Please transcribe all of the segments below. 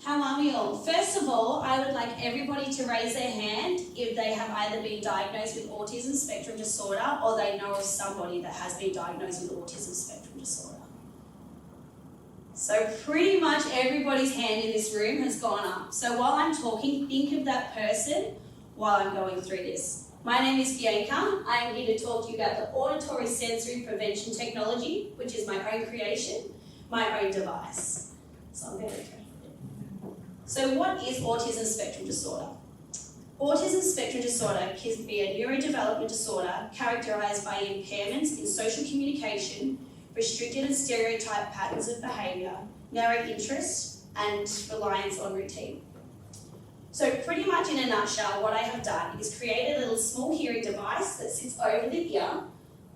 How are we all? First of all, I would like everybody to raise their hand if they have either been diagnosed with autism spectrum disorder or they know of somebody that has been diagnosed with autism spectrum disorder. So pretty much everybody's hand in this room has gone up. So while I'm talking, think of that person while I'm going through this. My name is Bianca. I am here to talk to you about the auditory sensory prevention technology, which is my own creation, my own device. So I'm very excited. So what is autism spectrum disorder? Autism spectrum disorder can be a neurodevelopment disorder characterised by impairments in social communication, restricted and stereotyped patterns of behaviour, narrow interest, and reliance on routine. So pretty much in a nutshell, what I have done is create a little small hearing device that sits over the ear,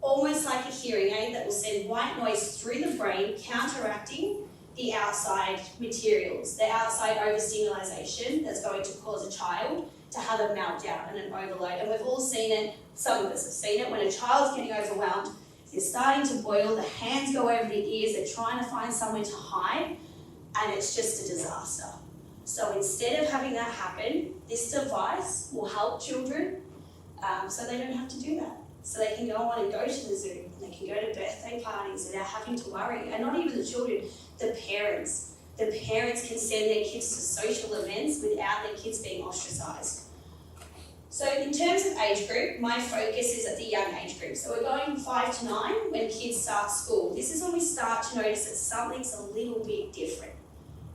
almost like a hearing aid that will send white noise through the brain, counteracting the outside materials, the outside overstimulation that's going to cause a child to have a meltdown and an overload. And we've all seen it, some of us have seen it, when a child's getting overwhelmed, they're starting to boil, the hands go over the ears, they're trying to find somewhere to hide, and it's just a disaster. So instead of having that happen, this device will help children so they don't have to do that. So they can go on and go to the zoo, and they can go to birthday parties without having to worry. And not even the children, the parents. The parents can send their kids to social events without their kids being ostracised. So in terms of age group, my focus is at the young age group. So we're going from 5 to 9 when kids start school. This is when we start to notice that something's a little bit different.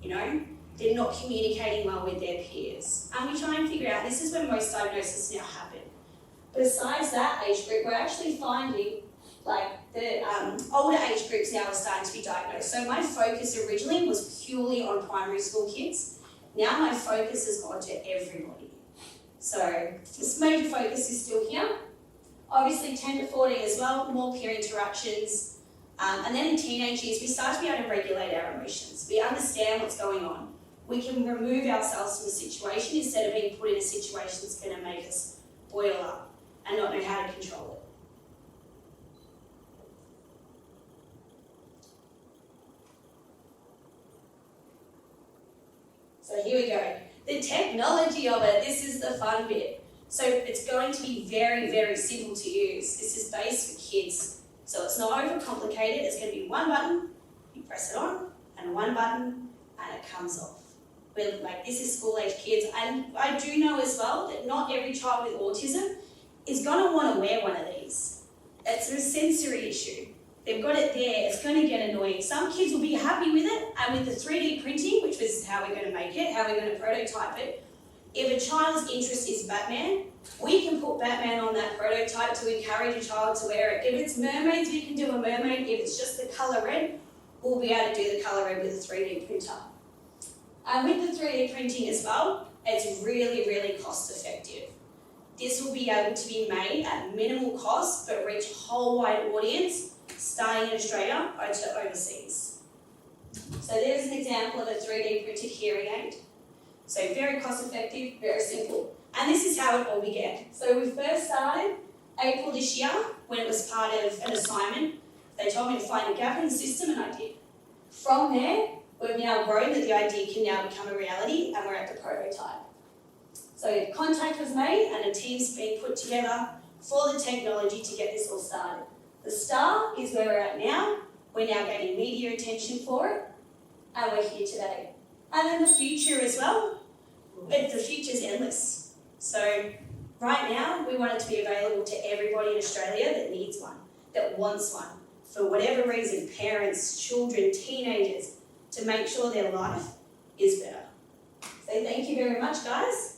You know, they're not communicating well with their peers. And we try and figure out, this is when most diagnoses now happen. Besides that age group, we're actually finding like the older age groups now are starting to be diagnosed. So my focus originally was purely on primary school kids. Now my focus has gone to everybody. So this major focus is still here. Obviously 10 to 14 as well, more peer interactions. And then in teenage years, we start to be able to regulate our emotions. We understand what's going on. We can remove ourselves from a situation instead of being put in a situation that's going to make us boil up and not know how to control it. So here we go. The technology of it, this is the fun bit. So it's going to be very, very simple to use. This is based for kids. So it's not overcomplicated. It's going to be one button, you press it on, and one button, and it comes off. Like, this is school-age kids. And I do know as well that not every child with autism is going to want to wear one of these. It's a sensory issue. They've got it there, it's going to get annoying. Some kids will be happy with it, and with the 3D printing, which was how we're going to make it, how we're going to prototype it, if a child's interest is Batman, we can put Batman on that prototype to encourage a child to wear it. If it's mermaids, we can do a mermaid. If it's just the colour red, we'll be able to do the colour red with a 3D printer. And with the 3D printing as well, it's really, really cost effective. This will be able to be made at minimal cost, but reach a whole wide audience, starting in Australia to overseas. So there's an example of a 3D printed hearing aid. So very cost effective, very simple. And this is how it all began. So we first started April this year when it was part of an assignment. They told me to find a gap in the system, and I did. From there, we've now grown that the idea can now become a reality, and we're at the prototype. So contact was made and a team's been put together for the technology to get this all started. The start is where we're at now. We're now getting media attention for it, and we're here today. And then the future as well, the future's endless. So right now, we want it to be available to everybody in Australia that needs one, that wants one, for whatever reason, parents, children, teenagers, to make sure their life is better. So thank you very much, guys.